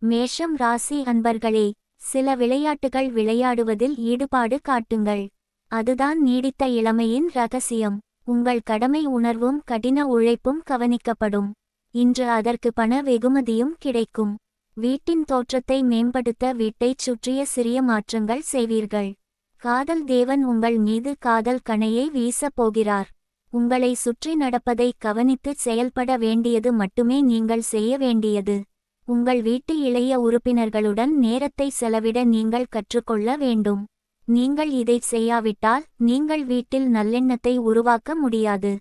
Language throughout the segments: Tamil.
மேஷம் ராசி அன்பர்களே, சில விளையாட்டுகள் விளையாடுவதில் ஈடுபாடு காட்டுங்கள். அதுதான் நீடித்த இளமையின் ரகசியம். உங்கள் கடமை உணர்வும் கடின உழைப்பும் கவனிக்கப்படும். இன்று அதற்கு பண வெகுமதியும் கிடைக்கும். வீட்டின் தோற்றத்தை மேம்படுத்த வீட்டைச் சுற்றிய சிறிய மாற்றங்கள் செய்வீர்கள். காதல் தேவன் உங்கள் மீது காதல் கணையை வீசப் போகிறார். உங்களை சுற்றி நடப்பதை கவனித்து செயல்பட வேண்டியது மட்டுமே நீங்கள் செய்ய வேண்டியது. உங்கள் வீட்டு இளைய உறுப்பினர்களுடன் நேரத்தை செலவிட நீங்கள் கற்றுக்கொள்ள வேண்டும். நீங்கள் இதைச் செய்யாவிட்டால் நீங்கள் வீட்டில் நல்லெண்ணத்தை உருவாக்க முடியாது.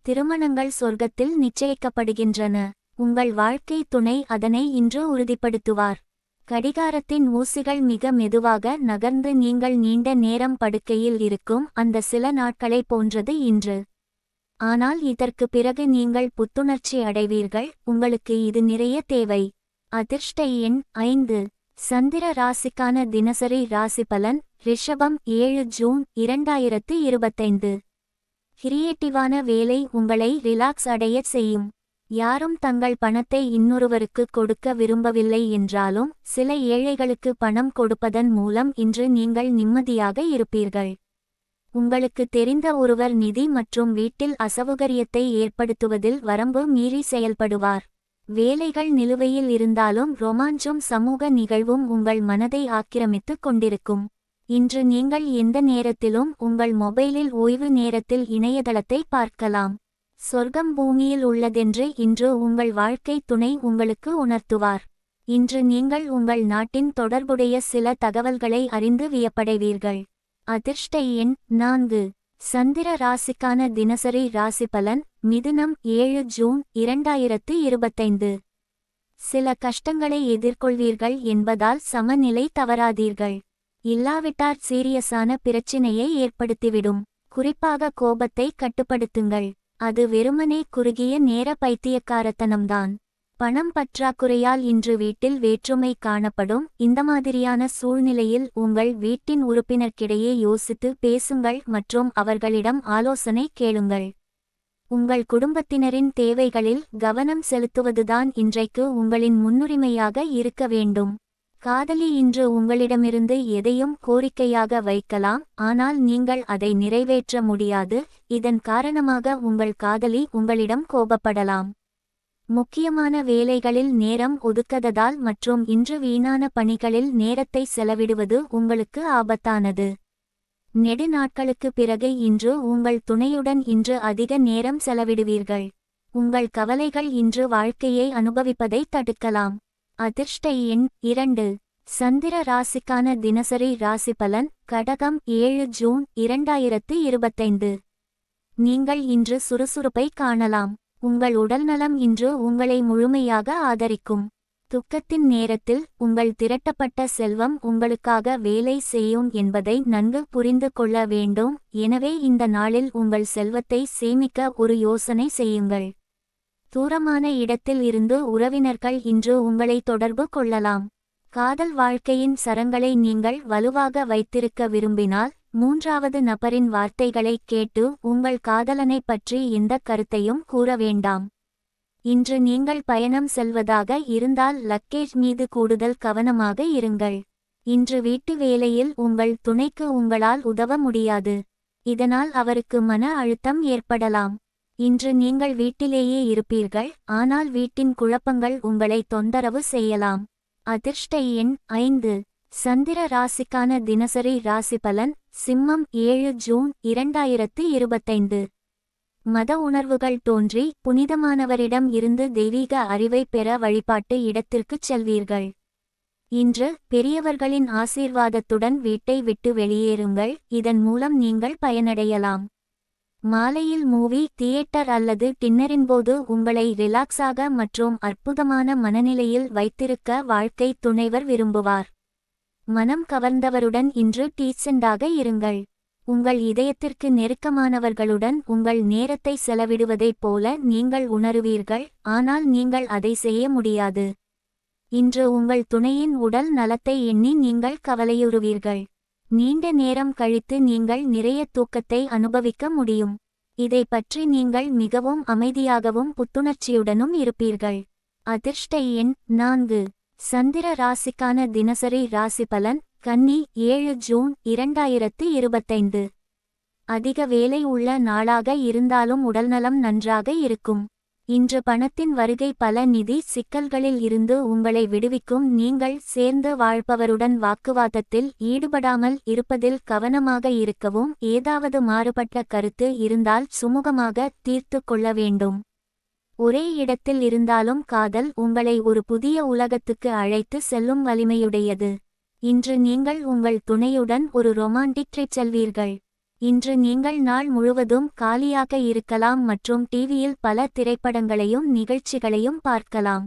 திருமணங்கள் சொர்க்கத்தில் நிச்சயிக்கப்படுகின்றன. உங்கள் வாழ்க்கை துணை அதனை இன்று உறுதிப்படுத்துவார். கடிகாரத்தின் ஊசிகள் மிக மெதுவாக நகர்ந்து நீங்கள் நீண்ட நேரம் படுக்கையில் இருக்கும் அந்த சில நாட்களைப் போன்றது இன்று. ஆனால் இதற்கு பிறகு நீங்கள் புத்துணர்ச்சி அடைவீர்கள். உங்களுக்கு இது நிறைய தேவை. அதிர்ஷ்ட எண் 5. சந்திர ராசிக்கான தினசரி ராசி பலன். ரிஷபம் 7 ஜூன் 2025. கிரியேட்டிவான வேலை உங்களை ரிலாக்ஸ் அடையச் செய்யும். யாரும் தங்கள் பணத்தை இன்னொருவருக்கு கொடுக்க விரும்பவில்லை என்றாலும் சில ஏழைகளுக்கு பணம் கொடுப்பதன் மூலம் இன்று நீங்கள் நிம்மதியாக இருப்பீர்கள். உங்களுக்கு தெரிந்த ஒருவர் நிதி மற்றும் வீட்டில் அசௌகரியத்தை ஏற்படுத்துவதில் வரம்பு மீறி செயல்படுவார். வேலைகள் நிலுவையில் இருந்தாலும் ரொமான்ஸும் சமூக நிகழ்வும் உங்கள் மனதை ஆக்கிரமித்துக் கொண்டிருக்கும். இன்று நீங்கள் எந்த நேரத்திலும் உங்கள் மொபைலில் ஓய்வு நேரத்தில் இணையதளத்தை பார்க்கலாம். சொர்க்கம் பூமியில் உள்ளதென்று இன்று உங்கள் வாழ்க்கை துணை உங்களுக்கு உணர்த்துவார். இன்று நீங்கள் உங்கள் நாட்டின் தொடர்புடைய சில தகவல்களை அறிந்து வியப்படைவீர்கள். அதிர்ஷ்ட எண் 4. சந்திர ராசிக்கான தினசரி ராசி பலன். மிதுனம் 7 ஜூன் 2025. சில கஷ்டங்களை எதிர்கொள்வீர்கள் என்பதால் சமநிலை தவறாதீர்கள். இல்லாவிட்டால் சீரியஸான பிரச்சினையை ஏற்படுத்திவிடும். குறிப்பாக கோபத்தை கட்டுப்படுத்துங்கள். அது வெறுமனே குறுகிய நேர பைத்தியக்காரத்தனம்தான். பணம் பற்றாக்குறையால் இன்று வீட்டில் வேற்றுமை காணப்படும். இந்த மாதிரியான சூழ்நிலையில் உங்கள் வீட்டின் உறுப்பினர்க்கிடையே யோசித்து பேசுங்கள் மற்றும் அவர்களிடம் ஆலோசனை கேளுங்கள். உங்கள் குடும்பத்தினரின் தேவைகளில் கவனம் செலுத்துவதுதான் இன்றைக்கு உங்களின் முன்னுரிமையாக இருக்க வேண்டும். காதலி இன்று உங்களிடமிருந்து எதையும் கோரிக்கையாக வைக்கலாம், ஆனால் நீங்கள் அதை நிறைவேற்ற முடியாது. இதன் காரணமாக உங்கள் காதலி உங்களிடம் கோபப்படலாம். முக்கியமான வேலைகளில் நேரம் ஒதுக்காததால் மற்றும் இன்று வீணான பணிகளில் நேரத்தை செலவிடுவது உங்களுக்கு ஆபத்தானது. நெடு நாட்களுக்கு பிறகு இன்று உங்கள் துணையுடன் இன்று அதிக நேரம் செலவிடுவீர்கள். உங்கள் கவலைகள் இன்று வாழ்க்கையை அனுபவிப்பதை தடுக்கலாம். அதிர்ஷ்ட எண் 2. சந்திர ராசிக்கான தினசரி ராசி பலன். கடகம் 7 ஜூன் 2025. நீங்கள் இன்று சுறுசுறுப்பை காணலாம். உங்கள் உடல்நலம் இன்று உங்களை முழுமையாக ஆதரிக்கும். துக்கத்தின் நேரத்தில் உங்கள் திரட்டப்பட்ட செல்வம் உங்களுக்காக வேலை செய்யும் என்பதை நன்கு புரிந்து கொள்ள வேண்டும். எனவே இந்த நாளில் உங்கள் செல்வத்தை சேமிக்க ஒரு யோசனை செய்யுங்கள். தூரமான இடத்தில் இருந்து உறவினர்கள் இன்று உங்களை தொடர்பு கொள்ளலாம். காதல் வாழ்க்கையின் சரங்களை நீங்கள் வலுவாக வைத்திருக்க விரும்பினால் 3வது நபரின் வார்த்தைகளை கேட்டு உங்கள் காதலனை பற்றி எந்த கருத்தையும் கூற வேண்டாம். இன்று நீங்கள் பயணம் செல்வதாக இருந்தால் லக்கேஜ் மீது கூடுதல் கவனமாக இருங்கள். இன்று வீட்டு வேலையில் உங்கள் துணைக்கு உங்களால் உதவ முடியாது. இதனால் அவருக்கு மன அழுத்தம் ஏற்படலாம். இன்று நீங்கள் வீட்டிலேயே இருப்பீர்கள், ஆனால் வீட்டின் குழப்பங்கள் உங்களை தொந்தரவு செய்யலாம். அதிர்ஷ்ட எண் 5. சந்திர ராசிக்கான தினசரி ராசி பலன். சிம்மம் 7 ஜூன் 2025. மத உணர்வுகள் தோன்றி புனிதமானவரிடம் இருந்து தெய்வீக அறிவை பெற வழிபாட்டு இடத்திற்குச் செல்வீர்கள். இன்று பெரியவர்களின் ஆசீர்வாதத்துடன் வீட்டை விட்டு வெளியேறுங்கள். இதன் மூலம் நீங்கள் பயனடையலாம். மாலையில் மூவி தியேட்டர் அல்லது டின்னரின்போது உங்களை ரிலாக்ஸாக மற்றும் அற்புதமான மனநிலையில் வைத்திருக்க வாழ்க்கை துணைவர் விரும்புவார். மனம் கவர்ந்தவருடன் இன்று டீசெண்டாக இருங்கள். உங்கள் இதயத்திற்கு நெருக்கமானவர்களுடன் உங்கள் நேரத்தை செலவிடுவதைப் போல நீங்கள் உணருவீர்கள், ஆனால் நீங்கள் அதை செய்ய முடியாது. இன்று உங்கள் துணையின் உடல் நலத்தை எண்ணி நீங்கள் கவலையுறுவீர்கள். நீண்ட நேரம் கழித்து நீங்கள் நிறைய தூக்கத்தை அனுபவிக்க முடியும். இதை பற்றி நீங்கள் மிகவும் அமைதியாகவும் புத்துணர்ச்சியுடனும் இருப்பீர்கள். அதிர்ஷ்ட எண் 4. சந்திர ராசிக்கான தினசரி ராசி பலன். கன்னி 7 ஜூன் 2025. அதிக வேலை உள்ள நாளாக இருந்தாலும் உடல்நலம் நன்றாக இருக்கும். இன்று பணத்தின் வருகை பல நிதி சிக்கல்களில் இருந்து உங்களை விடுவிக்கும். நீங்கள் சேர்ந்து வாழ்பவருடன் வாக்குவாதத்தில் ஈடுபடாமல் இருப்பதில் கவனமாக இருக்கவும். ஏதாவது மாறுபட்ட கருத்து இருந்தால் சுமூகமாக தீர்த்து கொள்ள வேண்டும். ஒரே இடத்தில் இருந்தாலும் காதல் உங்களை ஒரு புதிய உலகத்துக்கு அழைத்து செல்லும் வலிமையுடையது. இன்று நீங்கள் உங்கள் துணையுடன் ஒரு ரொமான்டிக் ட்ரிப் செல்வீர்கள். இன்று நீங்கள் நாள் முழுவதும் காலியாக இருக்கலாம் மற்றும் டிவியில் பல திரைப்படங்களையும் நிகழ்ச்சிகளையும் பார்க்கலாம்.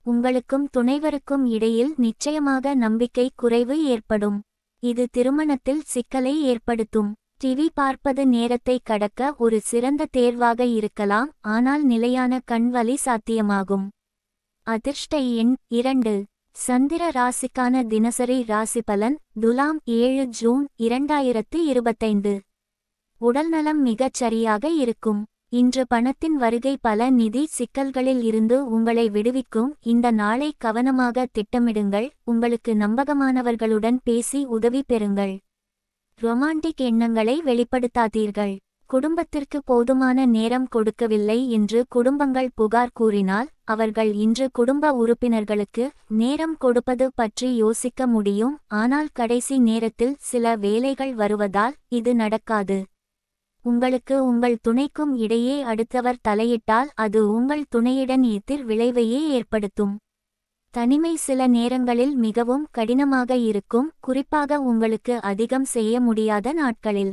உங்களுக்கும் துணைவருக்கும் இடையில் நிச்சயமாக நம்பிக்கை குறைவு ஏற்படும். இது திருமணத்தில் சிக்கலை ஏற்படுத்தும். டிவி பார்ப்பது நேரத்தை கடக்க ஒரு சிறந்த தேர்வாக இருக்கலாம், ஆனால் நிலையான கண்வலி சாத்தியமாகும். அதிர்ஷ்ட எண் 2. சந்திர ராசிக்கான தினசரி ராசி பலன். துலாம் 7 ஜூன் 2025. உடல்நலம் மிகச் சரியாக இருக்கும். இன்று பணத்தின் வருகை பல நிதி சிக்கல்களில் இருந்து உங்களை விடுவிக்கும். இந்த நாளை கவனமாக திட்டமிடுங்கள். உங்களுக்கு நம்பகமானவர்களுடன் பேசி உதவி பெறுங்கள். ரொமான்டிக் எண்ணங்களை வெளிப்படுத்தாதீர்கள். குடும்பத்திற்கு போதுமான நேரம் கொடுக்கவில்லை என்று குடும்பங்கள் புகார் கூறினால், அவர்கள் இன்று குடும்ப உறுப்பினர்களுக்கு நேரம் கொடுப்பது பற்றி யோசிக்க முடியும். ஆனால் கடைசி நேரத்தில் சில வேலைகள் வருவதால் இது நடக்காது. உங்களுக்கு உங்கள் துணைக்கும் இடையே அடுத்தவர் தலையிட்டால் அது உங்கள் துணையுடன் எதிர் விளைவையே ஏற்படுத்தும். தனிமை சில நேரங்களில் மிகவும் கடினமாக இருக்கும், குறிப்பாக உங்களுக்கு அதிகம் செய்ய முடியாத நாட்களில்.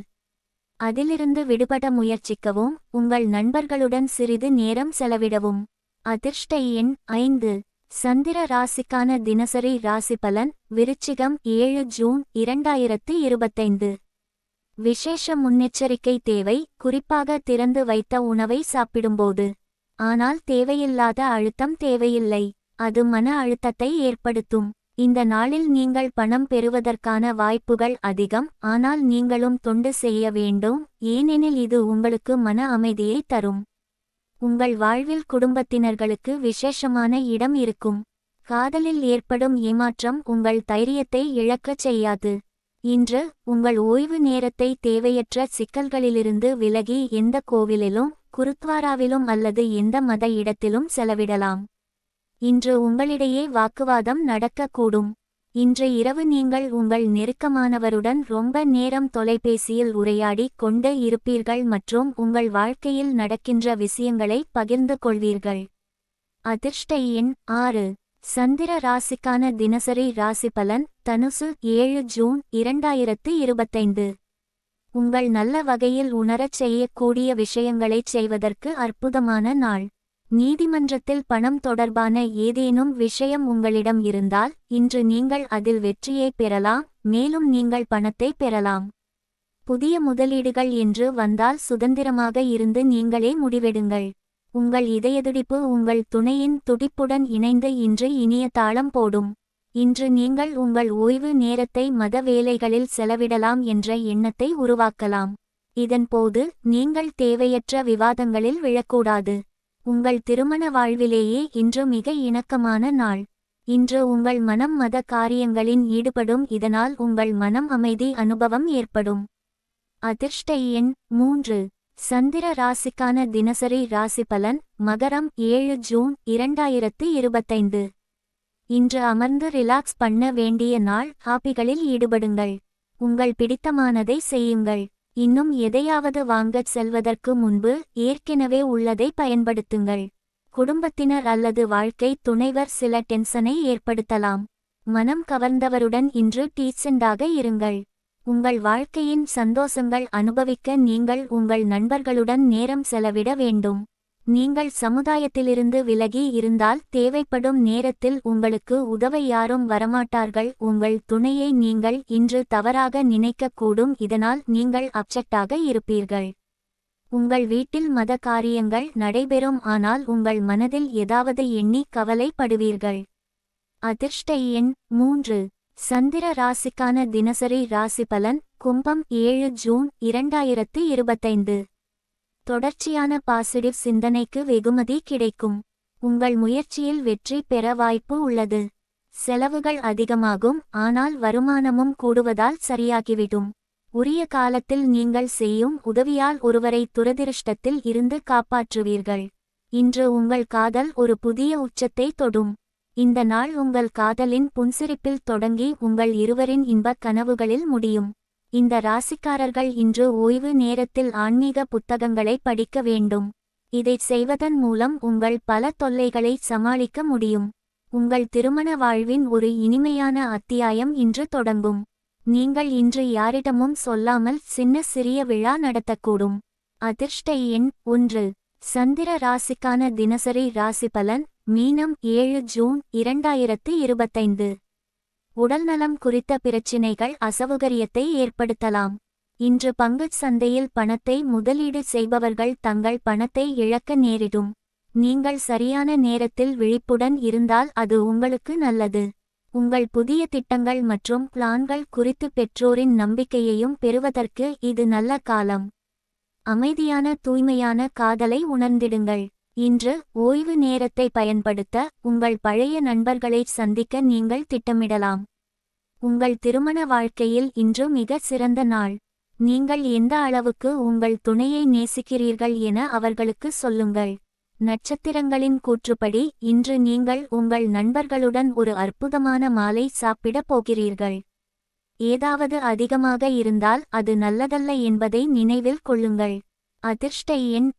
அதிலிருந்து விடுபட முயற்சிக்கவும். உங்கள் நண்பர்களுடன் சிறிது நேரம் செலவிடவும். அதிர்ஷ்ட எண் 5. சந்திர ராசிக்கான தினசரி ராசி பலன். விருச்சிகம் 7 ஜூன் 2025. விசேஷ முன்னெச்சரிக்கை தேவை, குறிப்பாக திறந்து வைத்த உணவை சாப்பிடும்போது. ஆனால் தேவையில்லாத அழுத்தம் தேவையில்லை, அது மன அழுத்தத்தை ஏற்படுத்தும். இந்த நாளில் நீங்கள் பணம் பெறுவதற்கான வாய்ப்புகள் அதிகம், ஆனால் நீங்களும் தொண்டு செய்ய வேண்டும், ஏனெனில் இது உங்களுக்கு மன அமைதியை தரும். உங்கள் வாழ்வில் குடும்பத்தினர்களுக்கு விசேஷமான இடம் இருக்கும். காதலில் ஏற்படும் ஏமாற்றம் உங்கள் தைரியத்தை இழக்கச் செய்யாது. இன்று உங்கள் ஓய்வு நேரத்தை தேவையற்ற சிக்கல்களிலிருந்து விலகி எந்த கோவிலிலும் குருத்வாராவிலும் அல்லது எந்த மத இடத்திலும் செலவிடலாம். இன்று உங்களிடையே வாக்குவாதம் நடக்கக்கூடும். இன்று இரவு நீங்கள் உங்கள் நெருக்கமானவருடன் ரொம்ப நேரம் தொலைபேசியில் உரையாடி கொண்டு இருப்பீர்கள் மற்றும் உங்கள் வாழ்க்கையில் நடக்கின்ற விஷயங்களை பகிர்ந்து கொள்வீர்கள். அதிர்ஷ்ட எண் 6. சந்திர ராசிக்கான தினசரி ராசி பலன். தனுசு 7 ஜூன் 2025. உங்கள் நல்ல வகையில் உணரச் செய்யக்கூடிய விஷயங்களைச் செய்வதற்கு அற்புதமான நாள். நீதிமன்றத்தில் பணம் தொடர்பான ஏதேனும் விஷயம் உங்களிடம் இருந்தால் இன்று நீங்கள் அதில் வெற்றியை பெறலாம், மேலும் நீங்கள் பணத்தை பெறலாம். புதிய முதலீடுகள் என்று வந்தால் சுதந்திரமாக இருந்து நீங்களே முடிவெடுங்கள். உங்கள் இதயதுடிப்பு உங்கள் துணையின் துடிப்புடன் இணைந்து இன்று இனிய தாளம் போடும். இன்று நீங்கள் உங்கள் ஓய்வு நேரத்தை மத வேலைகளில் செலவிடலாம் என்ற எண்ணத்தை உருவாக்கலாம். இதன்போது நீங்கள் தேவையற்ற விவாதங்களில் விழக்கூடாது. உங்கள் திருமண வாழ்விலேயே இன்று மிக இணக்கமான நாள். இன்று உங்கள் மனம் மத காரியங்களின் ஈடுபடும், இதனால் உங்கள் மனம் அமைதி அனுபவம் ஏற்படும். அதிர்ஷ்ட எண் 3. சந்திர ராசிக்கான தினசரி ராசி பலன். மகரம் 7 ஜூன் 2025. இன்று அமர்ந்து ரிலாக்ஸ் பண்ண வேண்டிய நாள். ஹாபிகளில் ஈடுபடுங்கள். உங்கள் பிடித்தமானதை செய்யுங்கள். இன்னும் எதையாவது வாங்கச் செல்வதற்கு முன்பு ஏற்கனவே உள்ளதை பயன்படுத்துங்கள். குடும்பத்தினர் அல்லது வாழ்க்கை துணைவர் சில டென்ஷனை ஏற்படுத்தலாம். மனம் கவர்ந்தவருடன் இன்று டீசெண்டாக இருங்கள். உங்கள் வாழ்க்கையின் சந்தோஷங்கள் அனுபவிக்க நீங்கள் உங்கள் நண்பர்களுடன் நேரம் செலவிட வேண்டும். நீங்கள் சமுதாயத்திலிருந்து விலகி இருந்தால் தேவைப்படும் நேரத்தில் உங்களுக்கு உதவ யாரும் வரமாட்டார்கள். உங்கள் துணையை நீங்கள் இன்று தவறாக நினைக்கக்கூடும், இதனால் நீங்கள் அப்செட்டாக இருப்பீர்கள். உங்கள் வீட்டில் மத காரியங்கள் நடைபெறும், ஆனால் உங்கள் மனதில் ஏதாவது எண்ணி கவலைப்படுவீர்கள். அதிர்ஷ்ட எண் 3. சந்திர ராசிக்கான தினசரி ராசி பலன். கும்பம் 7 ஜூன் 2025. தொடர்ச்சியான பாசிட்டிவ் சிந்தனைக்கு வெகுமதி கிடைக்கும். உங்கள் முயற்சியில் வெற்றி பெற வாய்ப்பு உள்ளது. செலவுகள் அதிகமாகும், ஆனால் வருமானமும் கூடுவதால் சரியாகிவிடும். உரிய காலத்தில் நீங்கள் செய்யும் உதவியால் ஒருவரை துரதிருஷ்டத்தில் இருந்து காப்பாற்றுவீர்கள். இன்று உங்கள் காதல் ஒரு புதிய உச்சத்தை தொடும். இந்த நாள் உங்கள் காதலின் புன்சிரிப்பில் தொடங்கி உங்கள் இருவரின் இன்பக் கனவுகளில் முடியும். இந்த ராசிக்காரர்கள் இன்று ஓய்வு நேரத்தில் ஆன்மீக புத்தகங்களை படிக்க வேண்டும். இதைச் செய்வதன் மூலம் உங்கள் பல தொல்லைகளை சமாளிக்க முடியும். உங்கள் திருமண வாழ்வின் ஒரு இனிமையான அத்தியாயம் இன்று தொடங்கும். நீங்கள் இன்று யாரிடமும் சொல்லாமல் சிறிய விழா நடத்தக்கூடும். அதிர்ஷ்ட எண் 1. சந்திர ராசிக்கான தினசரி ராசிபலன். மீனம் 7 ஜூன் 2025. உடல்நலம் குறித்த பிரச்சினைகள் அசௌகரியத்தை ஏற்படுத்தலாம். இன்று பங்குச் சந்தையில் பணத்தை முதலீடு செய்பவர்கள் தங்கள் பணத்தை இழக்க நேரிடும். நீங்கள் சரியான நேரத்தில் விழிப்புடன் இருந்தால் அது உங்களுக்கு நல்லது. உங்கள் புதிய திட்டங்கள் மற்றும் பிளான்கள் குறித்து பெற்றோரின் நம்பிக்கையையும் பெறுவதற்கு இது நல்ல காலம். அமைதியான தூய்மையான காதலை உணர்ந்திடுங்கள். இன்று ஓய்வு நேரத்தை பயன்படுத்த உங்கள் பழைய நண்பர்களை சந்திக்க நீங்கள் திட்டமிடலாம். உங்கள் திருமண வாழ்க்கையில் இன்று மிக சிறந்த நாள். நீங்கள் எந்த அளவுக்கு உங்கள் துணையை நேசிக்கிறீர்கள் என அவர்களுக்கு சொல்லுங்கள். நட்சத்திரங்களின் கூற்றுப்படி இன்று நீங்கள் உங்கள் நண்பர்களுடன் ஒரு அற்புதமான மாலை சாப்பிடப் போகிறீர்கள். ஏதாவது அதிகமாக இருந்தால் அது நல்லதல்ல என்பதை நினைவில் கொள்ளுங்கள். அதிர்ஷ்ட எண்